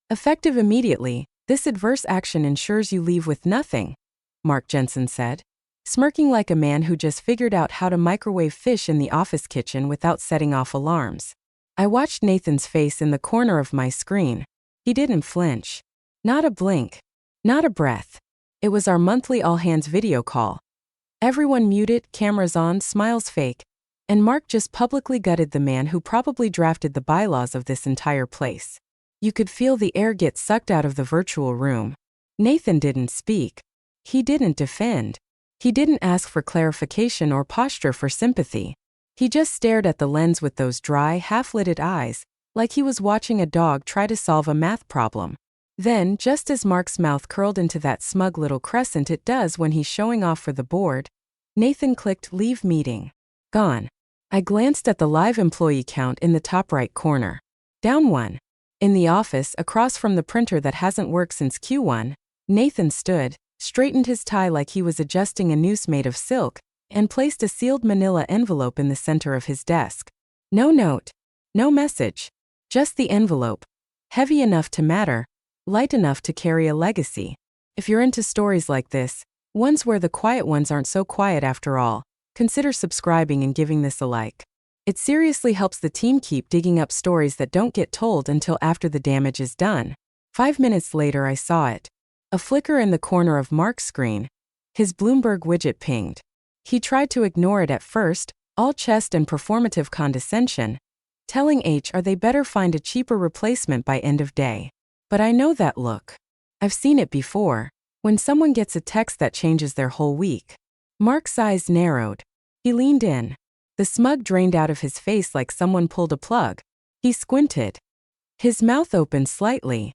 Effective immediately, this adverse action ensures you leave with nothing, Mark Jensen said, smirking like a man who just figured out how to microwave fish in the office kitchen without setting off alarms. I watched Nathan's face in the corner of my screen. He didn't flinch. Not a blink. Not a breath. It was our monthly all-hands video call. Everyone muted, cameras on, smiles fake, and Mark just publicly gutted the man who probably drafted the bylaws of this entire place. You could feel the air get sucked out of the virtual room. Nathan didn't speak. He didn't defend. He didn't ask for clarification or posture for sympathy. He just stared at the lens with those dry, half-lidded eyes, like he was watching a dog try to solve a math problem. Then, just as Mark's mouth curled into that smug little crescent it does when he's showing off for the board, Nathan clicked leave meeting. Gone. I glanced at the live employee count in the top right corner. Down one. In the office, across from the printer that hasn't worked since Q1, Nathan stood, straightened his tie like he was adjusting a noose made of silk, and placed a sealed manila envelope in the center of his desk. No note. No message. Just the envelope. Heavy enough to matter, light enough to carry a legacy. If you're into stories like this, ones where the quiet ones aren't so quiet after all, consider subscribing and giving this a like. It seriously helps the team keep digging up stories that don't get told until after the damage is done. 5 minutes later I saw it. A flicker in the corner of Mark's screen. His Bloomberg widget pinged. He tried to ignore it at first, all chest and performative condescension, telling HR they better find a cheaper replacement by end of day. But I know that look. I've seen it before, when someone gets a text that changes their whole week. Mark's eyes narrowed. He leaned in. The smug drained out of his face like someone pulled a plug. He squinted. His mouth opened slightly.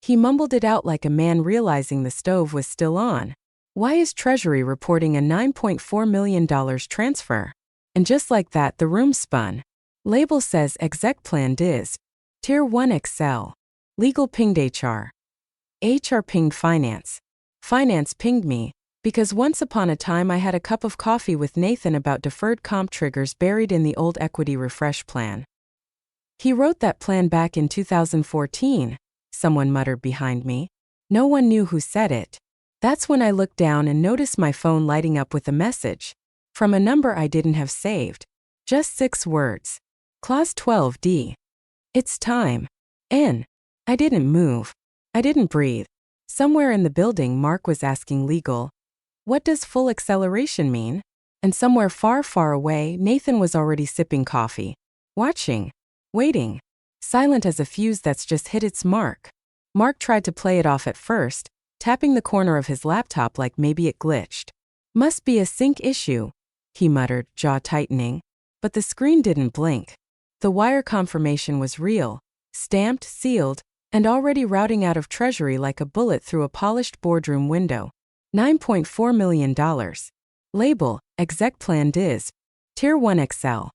He mumbled it out like a man realizing the stove was still on. Why is Treasury reporting a $9.4 million transfer? And just like that, the room spun. Label says exec plan Diz. Tier 1 Excel. Legal pinged HR. HR pinged finance. Finance pinged me, because once upon a time I had a cup of coffee with Nathan about deferred comp triggers buried in the old equity refresh plan. He wrote that plan back in 2014, someone muttered behind me. No one knew who said it. That's when I looked down and noticed my phone lighting up with a message. From a number I didn't have saved. Just 6 words. Clause 12D. It's time. N. I didn't move. I didn't breathe. Somewhere in the building Mark was asking legal, what does full acceleration mean? And somewhere far, far away, Nathan was already sipping coffee. Watching. Waiting. Silent as a fuse that's just hit its mark. Mark tried to play it off at first, tapping the corner of his laptop like maybe it glitched. Must be a sync issue, he muttered, jaw tightening. But the screen didn't blink. The wire confirmation was real, stamped, sealed, and already routing out of Treasury like a bullet through a polished boardroom window. $9.4 million. Label, exec plan Diz. Tier 1 Excel.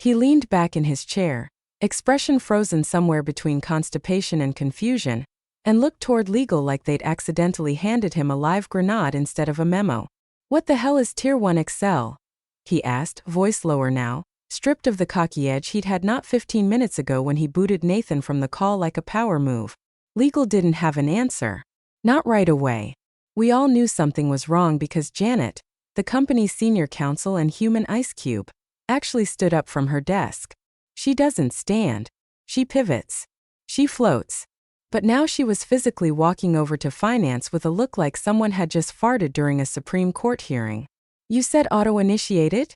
He leaned back in his chair, expression frozen somewhere between constipation and confusion, and looked toward legal like they'd accidentally handed him a live grenade instead of a memo. What the hell is Tier 1 Excel? He asked, voice lower now, stripped of the cocky edge he'd had not 15 minutes ago when he booted Nathan from the call like a power move. Legal didn't have an answer. Not right away. We all knew something was wrong because Janet, the company's senior counsel and human ice cube, actually stood up from her desk. She doesn't stand. She pivots. She floats. But now she was physically walking over to finance with a look like someone had just farted during a Supreme Court hearing. You said auto-initiated?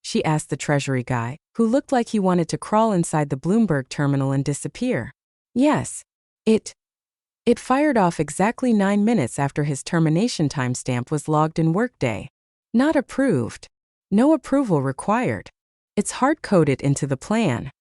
She asked the Treasury guy, who looked like he wanted to crawl inside the Bloomberg terminal and disappear. Yes. It fired off exactly 9 minutes after his termination timestamp was logged in Workday. Not approved. No approval required. It's hard-coded into the plan.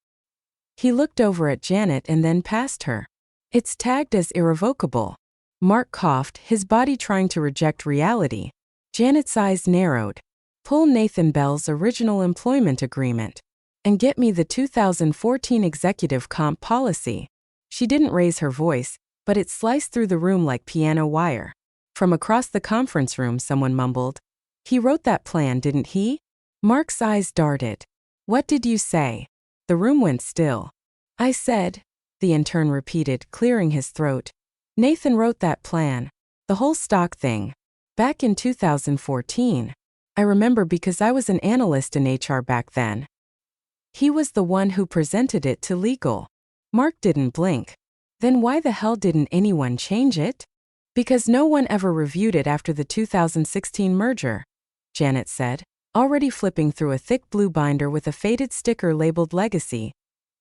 He looked over at Janet and then past her. It's tagged as irrevocable. Mark coughed, his body trying to reject reality. Janet's eyes narrowed. Pull Nathan Bell's original employment agreement. And get me the 2014 executive comp policy. She didn't raise her voice, but it sliced through the room like piano wire. From across the conference room someone mumbled. He wrote that plan, didn't he? Mark's eyes darted. What did you say? The room went still. I said, the intern repeated, clearing his throat. Nathan wrote that plan. The whole stock thing. Back in 2014. I remember because I was an analyst in HR back then. He was the one who presented it to legal. Mark didn't blink. Then why the hell didn't anyone change it? Because no one ever reviewed it after the 2016 merger, Janet said, already flipping through a thick blue binder with a faded sticker labeled Legacy.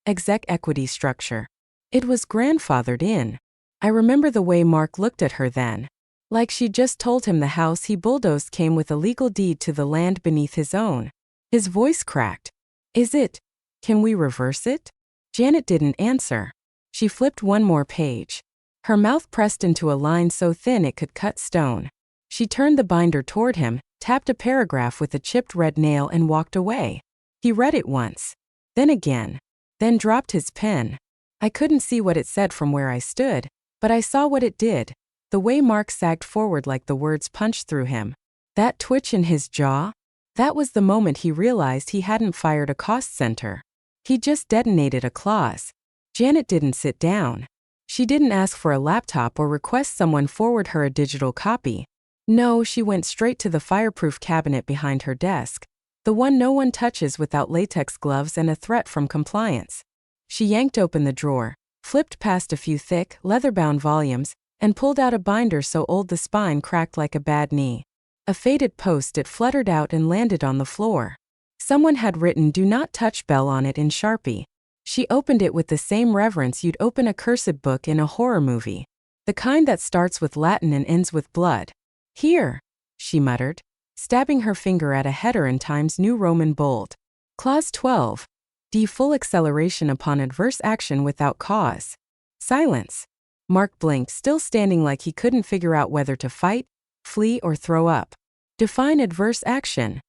Exec equity structure. It was grandfathered in. I remember the way Mark looked at her then. Like she'd just told him the house he bulldozed came with a legal deed to the land beneath his own. His voice cracked. Is it? Can we reverse it? Janet didn't answer. She flipped one more page. Her mouth pressed into a line so thin it could cut stone. She turned the binder toward him, tapped a paragraph with a chipped red nail and walked away. He read it once. Then again. Then dropped his pen. I couldn't see what it said from where I stood, but I saw what it did. The way Mark sagged forward like the words punched through him. That twitch in his jaw? That was the moment he realized he hadn't fired a cost center. He just detonated a clause. Janet didn't sit down. She didn't ask for a laptop or request someone forward her a digital copy. No, she went straight to the fireproof cabinet behind her desk. The one no one touches without latex gloves and a threat from compliance. She yanked open the drawer, flipped past a few thick, leather-bound volumes, and pulled out a binder so old the spine cracked like a bad knee. A faded post-it fluttered out and landed on the floor. Someone had written "Do not touch" Bell on it in Sharpie. She opened it with the same reverence you'd open a cursed book in a horror movie. The kind that starts with Latin and ends with blood. Here, she muttered, stabbing her finger at a header in Times New Roman bold. Clause 12. D. Full acceleration upon adverse action without cause. Silence. Mark blinked, still standing like he couldn't figure out whether to fight, flee, or throw up. Define adverse action,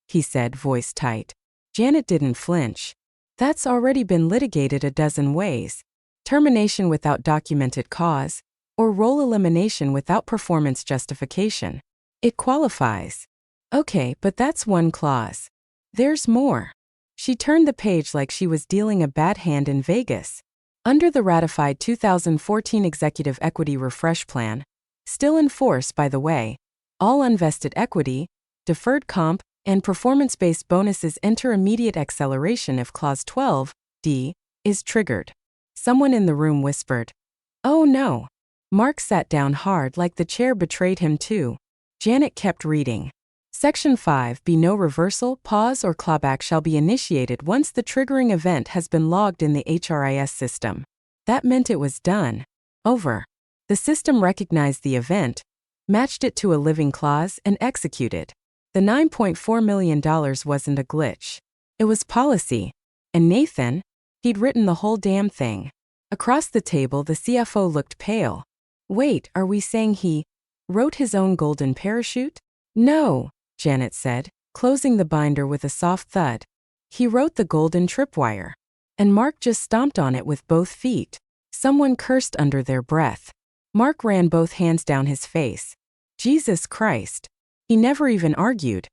he said, voice tight. Janet didn't flinch. That's already been litigated a dozen ways. Termination without documented cause, or role elimination without performance justification. It qualifies. Okay, but that's one clause. There's more. She turned the page like she was dealing a bad hand in Vegas. Under the ratified 2014 Executive Equity Refresh Plan, still in force by the way, all unvested equity, deferred comp, and performance-based bonuses enter immediate acceleration if Clause 12, D, is triggered. Someone in the room whispered, "Oh no." Mark sat down hard like the chair betrayed him too. Janet kept reading. Section 5B. No reversal, pause, or clawback shall be initiated once the triggering event has been logged in the HRIS system. That meant it was done. Over. The system recognized the event, matched it to a living clause, and executed. The $9.4 million wasn't a glitch. It was policy. And Nathan? He'd written the whole damn thing. Across the table, the CFO looked pale. Wait, are we saying he wrote his own golden parachute? No, Janet said, closing the binder with a soft thud. He wrote the golden tripwire. And Mark just stomped on it with both feet. Someone cursed under their breath. Mark ran both hands down his face. Jesus Christ. He never even argued.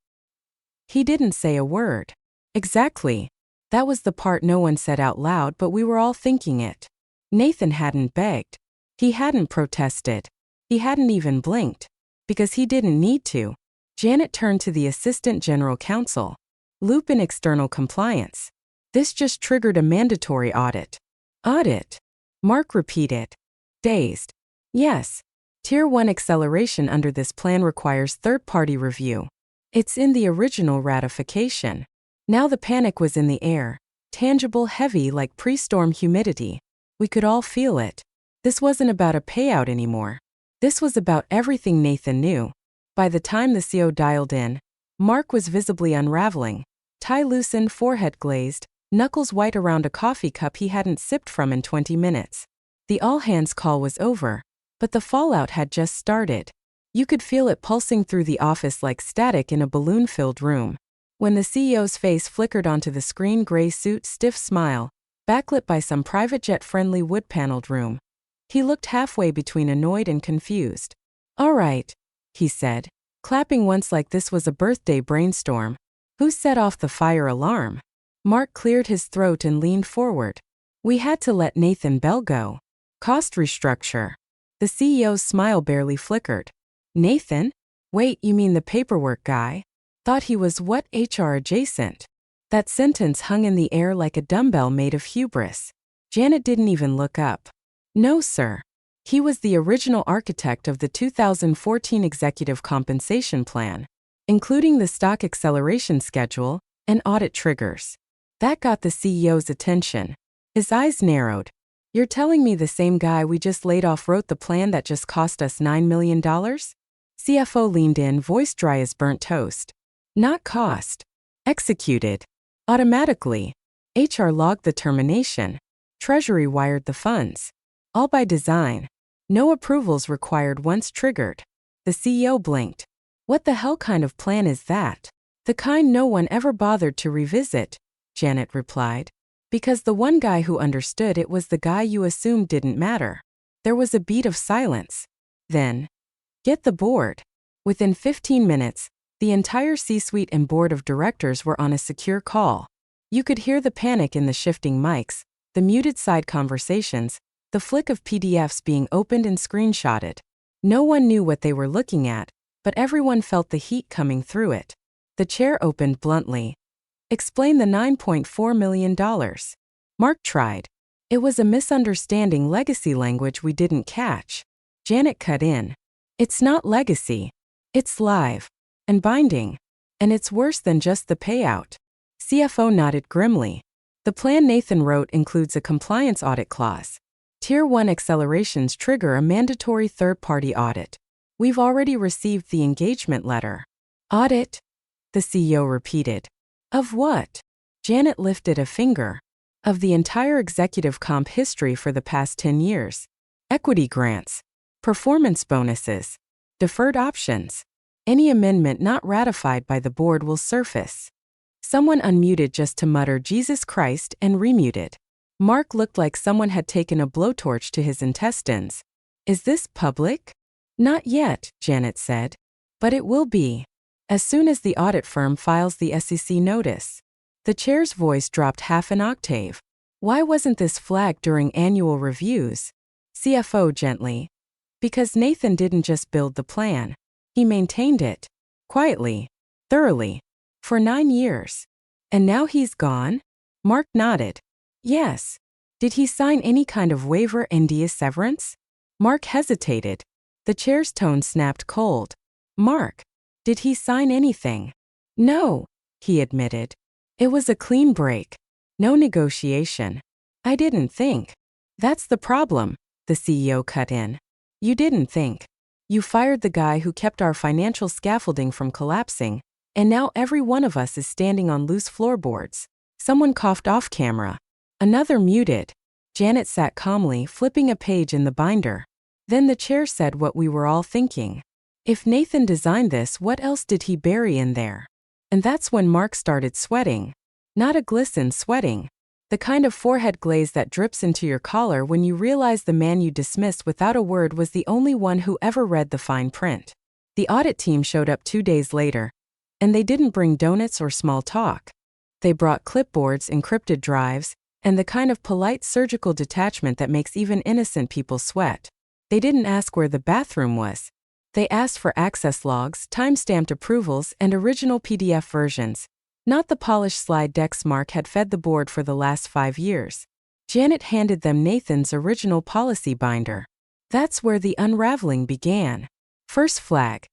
He didn't say a word. Exactly. That was the part no one said out loud, but we were all thinking it. Nathan hadn't begged. He hadn't protested. He hadn't even blinked. Because he didn't need to. Janet turned to the Assistant General Counsel. Loop in external compliance. This just triggered a mandatory audit. Audit? Mark repeated. Dazed. Yes. Tier 1 acceleration under this plan requires third-party review. It's in the original ratification. Now the panic was in the air. Tangible, heavy like pre-storm humidity. We could all feel it. This wasn't about a payout anymore. This was about everything Nathan knew. By the time the CO dialed in, Mark was visibly unraveling. Tie loosened, forehead glazed, knuckles white around a coffee cup he hadn't sipped from in 20 minutes. The all-hands call was over, but the fallout had just started. You could feel it pulsing through the office like static in a balloon-filled room. When the CEO's face flickered onto the screen, gray suit, stiff smile, backlit by some private jet-friendly wood-paneled room. He looked halfway between annoyed and confused. All right, he said, clapping once like this was a birthday brainstorm. Who set off the fire alarm? Mark cleared his throat and leaned forward. We had to let Nathan Bell go. Cost restructure. The CEO's smile barely flickered. Nathan? Wait, you mean the paperwork guy? Thought he was what, HR adjacent? That sentence hung in the air like a dumbbell made of hubris. Janet didn't even look up. No, sir. He was the original architect of the 2014 Executive Compensation Plan, including the stock acceleration schedule and audit triggers. That got the CEO's attention. His eyes narrowed. You're telling me the same guy we just laid off wrote the plan that just cost us $9 million? CFO leaned in, voice dry as burnt toast. Not cost. Executed. Automatically. HR logged the termination. Treasury wired the funds. All by design. No approvals required once triggered. The CEO blinked. What the hell kind of plan is that? The kind no one ever bothered to revisit, Janet replied. Because the one guy who understood it was the guy you assumed didn't matter. There was a beat of silence. Then, get the board. Within 15 minutes, the entire C-suite and board of directors were on a secure call. You could hear the panic in the shifting mics, the muted side conversations, the flick of PDFs being opened and screenshotted. No one knew what they were looking at, but everyone felt the heat coming through it. The chair opened bluntly. Explain the $9.4 million. Mark tried. It was a misunderstanding, legacy language we didn't catch. Janet cut in. It's not legacy. It's live. And binding. And it's worse than just the payout. CFO nodded grimly. The plan Nathan wrote includes a compliance audit clause. Tier 1 accelerations trigger a mandatory third-party audit. We've already received the engagement letter. Audit? The CEO repeated. Of what? Janet lifted a finger. Of the entire executive comp history for the past 10 years. Equity grants. Performance bonuses. Deferred options. Any amendment not ratified by the board will surface. Someone unmuted just to mutter Jesus Christ and remuted. Mark looked like someone had taken a blowtorch to his intestines. Is this public? Not yet, Janet said. But it will be. As soon as the audit firm files the SEC notice. The chair's voice dropped half an octave. Why wasn't this flagged during annual reviews? CFO gently. Because Nathan didn't just build the plan. He maintained it. Quietly. Thoroughly. For 9 years. And now he's gone? Mark nodded. Yes. Did he sign any kind of waiver NDA severance? Mark hesitated. The chair's tone snapped cold. Mark. Did he sign anything? No, he admitted. It was a clean break. No negotiation. I didn't think. That's the problem, the CEO cut in. You didn't think. You fired the guy who kept our financial scaffolding from collapsing, and now every one of us is standing on loose floorboards. Someone coughed off camera. Another muted. Janet sat calmly, flipping a page in the binder. Then the chair said what we were all thinking. If Nathan designed this, what else did he bury in there? And that's when Mark started sweating. Not a glisten sweating. The kind of forehead glaze that drips into your collar when you realize the man you dismissed without a word was the only one who ever read the fine print. The audit team showed up 2 days later. And they didn't bring donuts or small talk. They brought clipboards, encrypted drives, and the kind of polite surgical detachment that makes even innocent people sweat. They didn't ask where the bathroom was. They asked for access logs, time-stamped approvals, and original PDF versions, not the polished slide decks Mark had fed the board for the last 5 years. Janet handed them Nathan's original policy binder. That's where the unraveling began. First flag.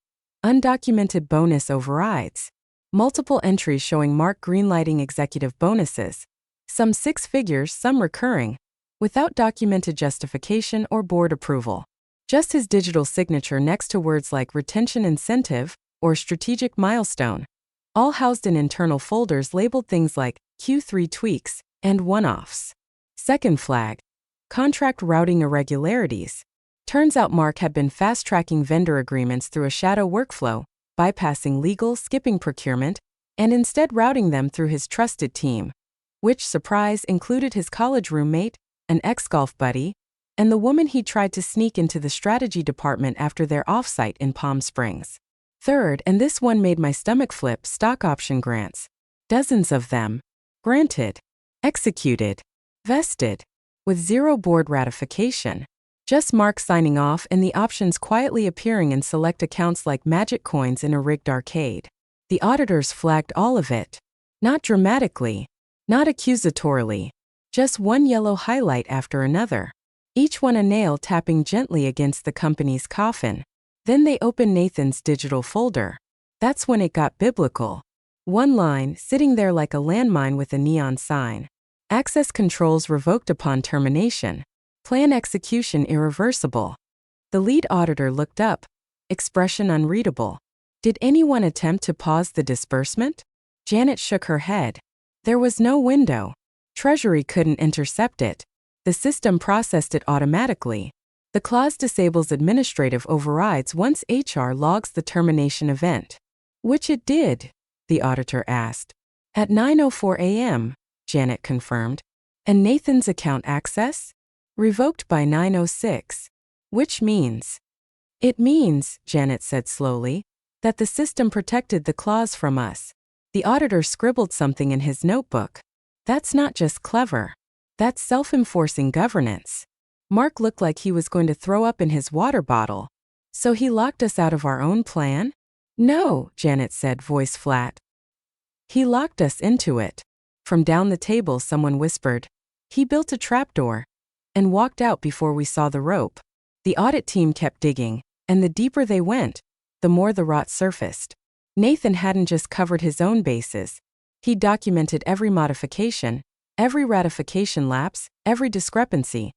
Undocumented bonus overrides. Multiple entries showing Mark greenlighting executive bonuses. Some 6 figures, some recurring, without documented justification or board approval. Just his digital signature next to words like retention incentive or strategic milestone, all housed in internal folders labeled things like Q3 tweaks and one-offs. Second flag. Contract routing irregularities. Turns out Mark had been fast-tracking vendor agreements through a shadow workflow, bypassing legal, skipping procurement, and instead routing them through his trusted team, which, surprise, included his college roommate, an ex-golf buddy, and the woman he tried to sneak into the strategy department after their offsite in Palm Springs. Third, and this one made my stomach flip, stock option grants. Dozens of them. Granted. Executed. Vested. with zero board ratification. Just Mark signing off and the options quietly appearing in select accounts like magic coins in a rigged arcade. The auditors flagged all of it. Not dramatically, not accusatorily, just one yellow highlight after another, each one a nail tapping gently against the company's coffin. Then they opened Nathan's digital folder. That's when it got biblical. One line, sitting there like a landmine with a neon sign. Access controls revoked upon termination. Plan execution irreversible. The lead auditor looked up, expression unreadable. Did anyone attempt to pause the disbursement? Janet shook her head. There was no window. Treasury couldn't intercept it. The system processed it automatically. The clause disables administrative overrides once HR logs the termination event. Which it did, the auditor asked. At 9:04 a.m., Janet confirmed. And Nathan's account access? Revoked by 9:06. Which means? It means, Janet said slowly, that the system protected the clause from us. The auditor scribbled something in his notebook. That's not just clever. That's self-enforcing governance. Mark looked like he was going to throw up in his water bottle. So he locked us out of our own plan? No, Janet said, voice flat. He locked us into it. From down the table someone whispered. He built a trapdoor and walked out before we saw the rope. The audit team kept digging, and the deeper they went, the more the rot surfaced. Nathan hadn't just covered his own bases. He documented every modification, every ratification lapse, every discrepancy,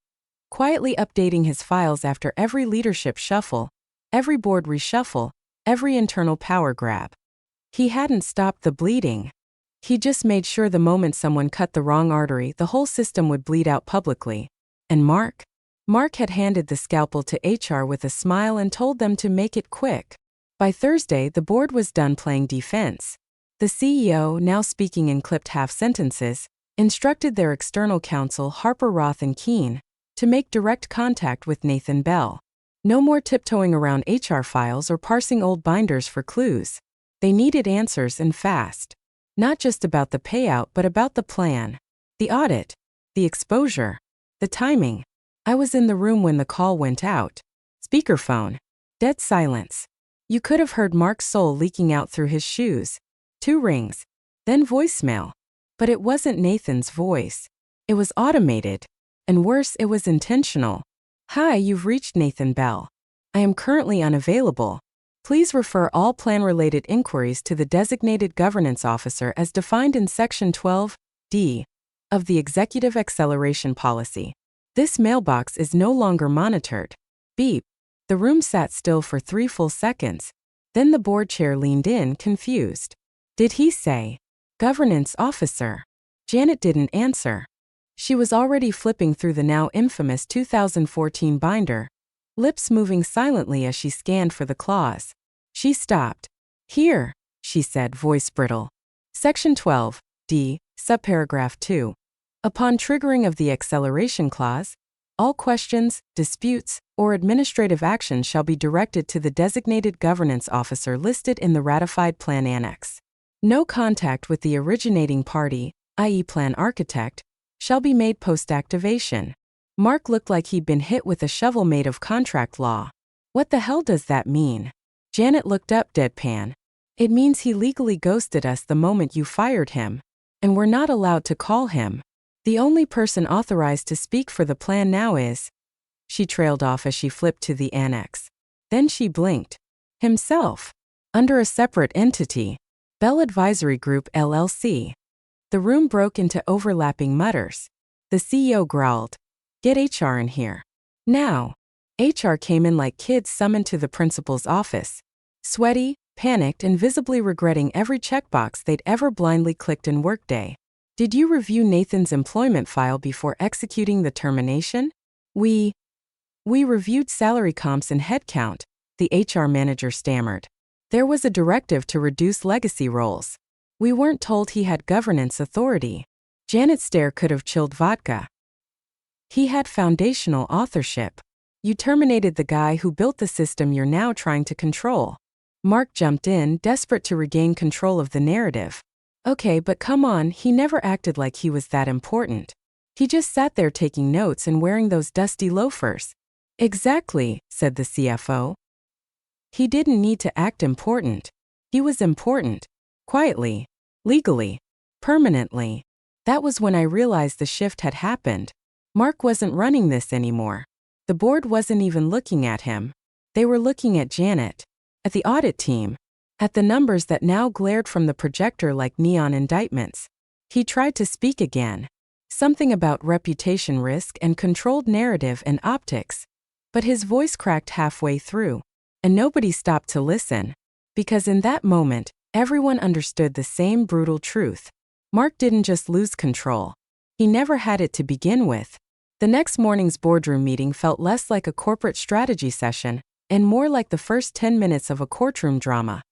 quietly updating his files after every leadership shuffle, every board reshuffle, every internal power grab. He hadn't stopped the bleeding. He just made sure the moment someone cut the wrong artery, the whole system would bleed out publicly. And Mark? Mark had handed the scalpel to HR with a smile and told them to make it quick. By Thursday, the board was done playing defense. The CEO, now speaking in clipped half-sentences, instructed their external counsel Harper Roth and Keene to make direct contact with Nathan Bell. No more tiptoeing around HR files or parsing old binders for clues. They needed answers and fast. Not just about the payout but about the plan. The audit. The exposure. The timing. I was in the room when the call went out. Speakerphone. Dead silence. You could have heard Mark's soul leaking out through his shoes. 2 rings. Then voicemail. But it wasn't Nathan's voice. It was automated. And worse, it was intentional. Hi, you've reached Nathan Bell. I am currently unavailable. Please refer all plan-related inquiries to the designated governance officer as defined in Section 12(d) of the Executive Acceleration Policy. This mailbox is no longer monitored. Beep. The room sat still for 3 full seconds. Then the board chair leaned in, confused. Did he say, governance officer? Janet didn't answer. She was already flipping through the now infamous 2014 binder, lips moving silently as she scanned for the clause. She stopped. Here, she said, voice brittle. Section 12(d), subparagraph 2. Upon triggering of the acceleration clause, all questions, disputes, or administrative actions shall be directed to the designated governance officer listed in the ratified plan annex. No contact with the originating party, i.e. plan architect, shall be made post-activation. Mark looked like he'd been hit with a shovel made of contract law. What the hell does that mean? Janet looked up deadpan. It means he legally ghosted us the moment you fired him. And we're not allowed to call him. The only person authorized to speak for the plan now is... She trailed off as she flipped to the annex. Then she blinked. Himself. Under a separate entity. Bell Advisory Group LLC. The room broke into overlapping mutters. The CEO growled. Get HR in here. Now. HR came in like kids summoned to the principal's office. Sweaty, panicked, and visibly regretting every checkbox they'd ever blindly clicked in Workday. Did you review Nathan's employment file before executing the termination? We reviewed salary comps and headcount, the HR manager stammered. There was a directive to reduce legacy roles. We weren't told he had governance authority. Janet's stare could have chilled vodka. He had foundational authorship. You terminated the guy who built the system you're now trying to control. Mark jumped in, desperate to regain control of the narrative. Okay, but come on, he never acted like he was that important. He just sat there taking notes and wearing those dusty loafers. Exactly, said the CFO. He didn't need to act important. He was important. Quietly. Legally. Permanently. That was when I realized the shift had happened. Mark wasn't running this anymore. The board wasn't even looking at him. They were looking at Janet. At the audit team. At the numbers that now glared from the projector like neon indictments. He tried to speak again. Something about reputation risk and controlled narrative and optics. But his voice cracked halfway through. And nobody stopped to listen. Because in that moment, everyone understood the same brutal truth. Mark didn't just lose control. He never had it to begin with. The next morning's boardroom meeting felt less like a corporate strategy session and more like the first 10 minutes of a courtroom drama.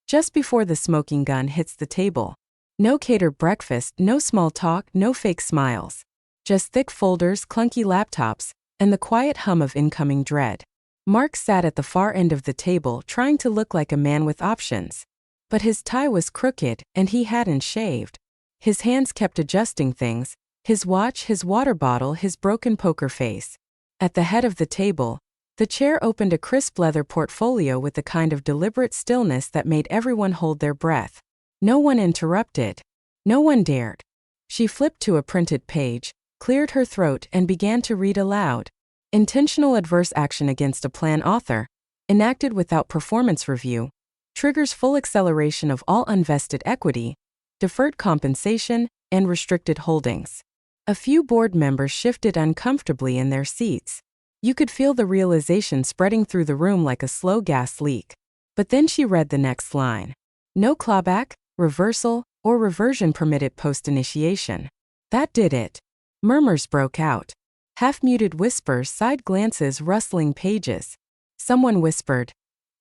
Just before the smoking gun hits the table. No catered breakfast, no small talk, no fake smiles. Just thick folders, clunky laptops, and the quiet hum of incoming dread. Mark sat at the far end of the table trying to look like a man with options. But his tie was crooked and he hadn't shaved. His hands kept adjusting things, his watch, his water bottle, his broken poker face. At the head of the table, the chair opened a crisp leather portfolio with the kind of deliberate stillness that made everyone hold their breath. No one interrupted. No one dared. She flipped to a printed page, cleared her throat and began to read aloud. Intentional adverse action against a plan author, enacted without performance review, triggers full acceleration of all unvested equity, deferred compensation, and restricted holdings. A few board members shifted uncomfortably in their seats. You could feel the realization spreading through the room like a slow gas leak. But then she read the next line. No clawback, reversal, or reversion permitted post-initiation. That did it. Murmurs broke out. Half-muted whispers, side glances, rustling pages. Someone whispered,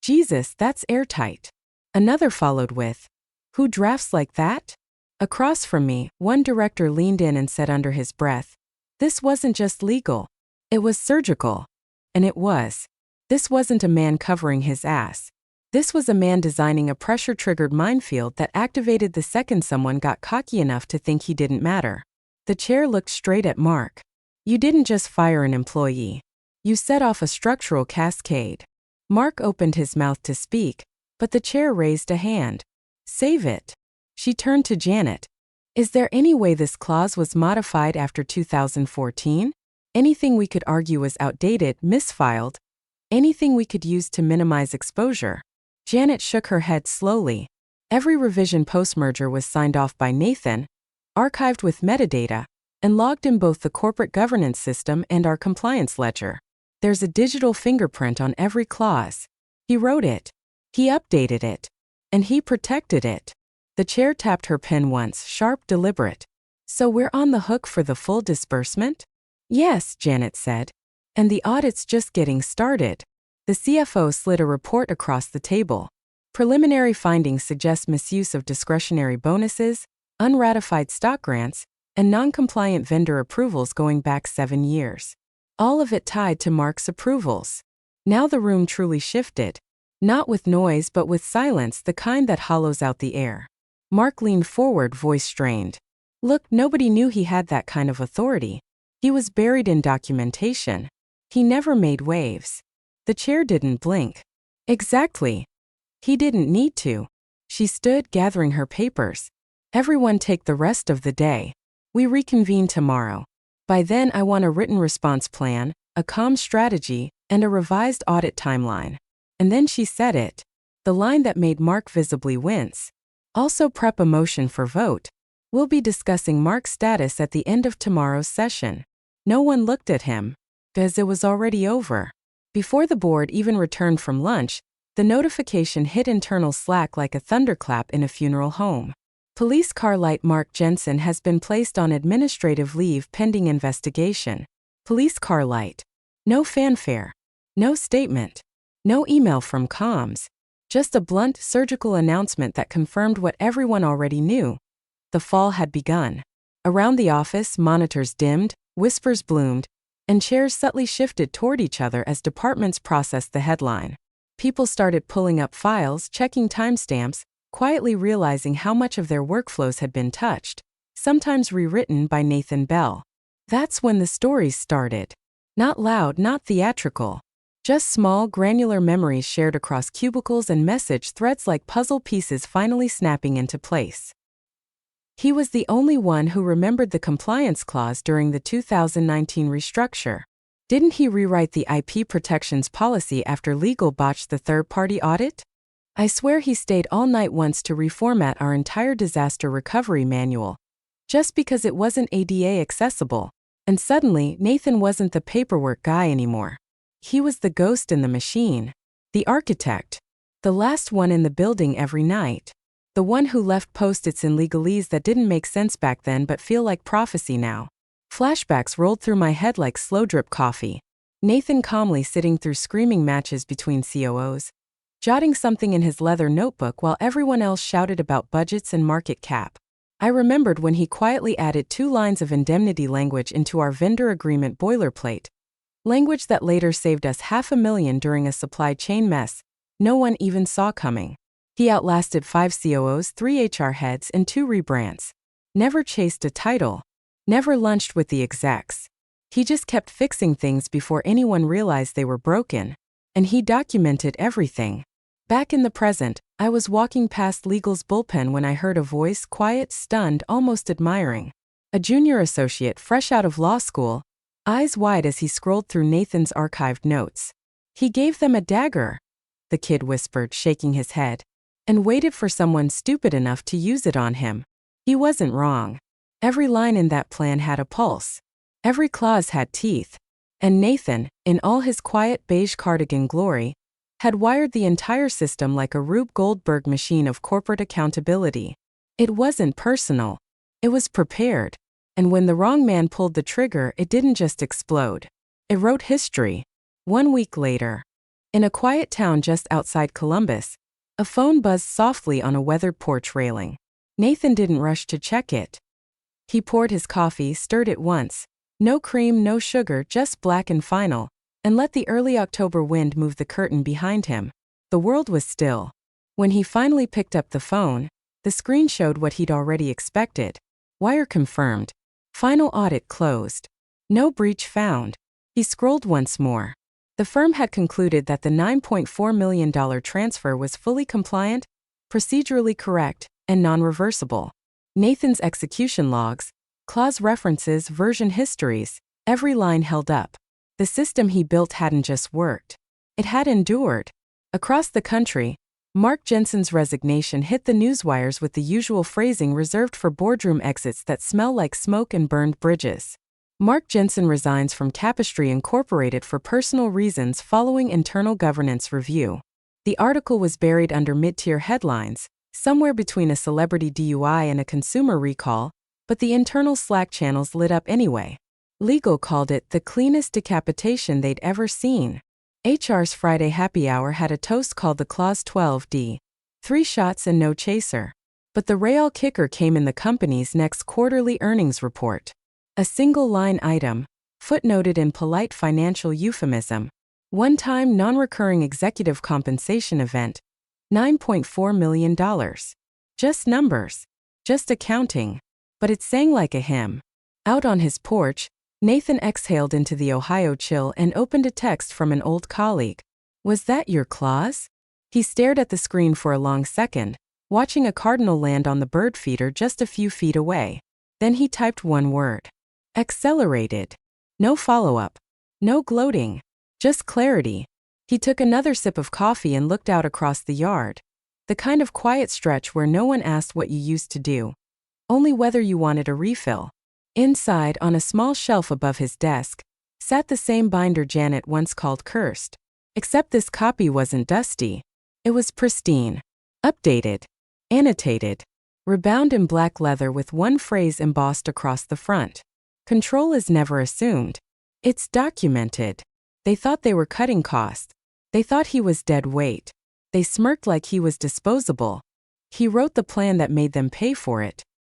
"Jesus, that's airtight." Another followed with, "Who drafts like that?" Across from me, one director leaned in and said under his breath, "This wasn't just legal. It was surgical." And it was. This wasn't a man covering his ass. This was a man designing a pressure-triggered minefield that activated the second someone got cocky enough to think he didn't matter. The chair looked straight at Mark. You didn't just fire an employee. You set off a structural cascade. Mark opened his mouth to speak, but the chair raised a hand. Save it. She turned to Janet. Is there any way this clause was modified after 2014? Anything we could argue was outdated, misfiled? Anything we could use to minimize exposure? Janet shook her head slowly. Every revision post-merger was signed off by Nathan, archived with metadata, and logged in both the corporate governance system and our compliance ledger. There's a digital fingerprint on every clause. He wrote it. He updated it. And he protected it. The chair tapped her pen once, sharp, deliberate. So we're on the hook for the full disbursement? Yes, Janet said. And the audit's just getting started. The CFO slid a report across the table. Preliminary findings suggest misuse of discretionary bonuses, unratified stock grants, and non-compliant vendor approvals going back 7 years. All of it tied to Mark's approvals. Now the room truly shifted. Not with noise but with silence, the kind that hollows out the air. Mark leaned forward, voice strained. Look, nobody knew he had that kind of authority. He was buried in documentation. He never made waves. The chair didn't blink. Exactly. He didn't need to. She stood, gathering her papers. Everyone take the rest of the day. We reconvene tomorrow. By then I want a written response plan, a calm strategy, and a revised audit timeline. And then she said it. The line that made Mark visibly wince. Also prep a motion for vote. We'll be discussing Mark's status at the end of tomorrow's session. No one looked at him, because it was already over. Before the board even returned from lunch, the notification hit internal Slack like a thunderclap in a funeral home. Police car light Mark Jensen has been placed on administrative leave pending investigation. Police car light. No fanfare. No statement. No email from comms. Just a blunt, surgical announcement that confirmed what everyone already knew. The fall had begun. Around the office, monitors dimmed, whispers bloomed, and chairs subtly shifted toward each other as departments processed the headline. People started pulling up files, checking timestamps, quietly realizing how much of their workflows had been touched, sometimes rewritten by Nathan Bell. That's when the stories started. Not loud, not theatrical. Just small, granular memories shared across cubicles and message threads like puzzle pieces finally snapping into place. He was the only one who remembered the compliance clause during the 2019 restructure. Didn't he rewrite the IP protections policy after legal botched the third-party audit? I swear he stayed all night once to reformat our entire disaster recovery manual, just because it wasn't ADA accessible. And suddenly, Nathan wasn't the paperwork guy anymore. He was the ghost in the machine. The architect. The last one in the building every night. The one who left post-its in legalese that didn't make sense back then but feel like prophecy now. Flashbacks rolled through my head like slow-drip coffee. Nathan calmly sitting through screaming matches between COOs, jotting something in his leather notebook while everyone else shouted about budgets and market cap. I remembered when he quietly added 2 lines of indemnity language into our vendor agreement boilerplate. Language that later saved us $500,000 during a supply chain mess no one even saw coming. He outlasted 5 COOs, 3 HR heads, and 2 rebrands. Never chased a title. Never lunched with the execs. He just kept fixing things before anyone realized they were broken. And he documented everything. Back in the present, I was walking past Legal's bullpen when I heard a voice, quiet, stunned, almost admiring. A junior associate fresh out of law school, eyes wide as he scrolled through Nathan's archived notes. He gave them a dagger, the kid whispered, shaking his head, and waited for someone stupid enough to use it on him. He wasn't wrong. Every line in that plan had a pulse. Every clause had teeth. And Nathan, in all his quiet beige cardigan glory, had wired the entire system like a Rube Goldberg machine of corporate accountability. It wasn't personal. It was prepared. And when the wrong man pulled the trigger, it didn't just explode. It wrote history. 1 week later, in a quiet town just outside Columbus, a phone buzzed softly on a weathered porch railing. Nathan didn't rush to check it. He poured his coffee, stirred it once. No cream, no sugar, just black and final, and let the early October wind move the curtain behind him. The world was still. When he finally picked up the phone, the screen showed what he'd already expected. Wire confirmed. Final audit closed. No breach found. He scrolled once more. The firm had concluded that the $9.4 million transfer was fully compliant, procedurally correct, and non-reversible. Nathan's execution logs, clause references, version histories, every line held up. The system he built hadn't just worked. It had endured. Across the country, Mark Jensen's resignation hit the newswires with the usual phrasing reserved for boardroom exits that smell like smoke and burned bridges. Mark Jensen resigns from Tapestry Incorporated for personal reasons following internal governance review. The article was buried under mid-tier headlines, somewhere between a celebrity DUI and a consumer recall, but the internal Slack channels lit up anyway. Legal called it the cleanest decapitation they'd ever seen. HR's Friday happy hour had a toast called the Clause 12D, 3 shots and no chaser. But the real kicker came in the company's next quarterly earnings report. A single-line item, footnoted in polite financial euphemism. One-time non-recurring executive compensation event, $9.4 million. Just numbers. Just accounting. But it sang like a hymn. Out on his porch, Nathan exhaled into the Ohio chill and opened a text from an old colleague. Was that your clause? He stared at the screen for a long second, watching a cardinal land on the bird feeder just a few feet away. Then he typed one word. Accelerated. No follow-up. No gloating. Just clarity. He took another sip of coffee and looked out across the yard. The kind of quiet stretch where no one asked what you used to do. Only whether you wanted a refill. Inside, on a small shelf above his desk, sat the same binder Janet once called cursed. Except this copy wasn't dusty. It was pristine. Updated. Annotated. Rebound in black leather with one phrase embossed across the front. Control is never assumed. It's documented. They thought they were cutting costs. They thought he was dead weight. They smirked like he was disposable. He wrote the plan that made them pay for it.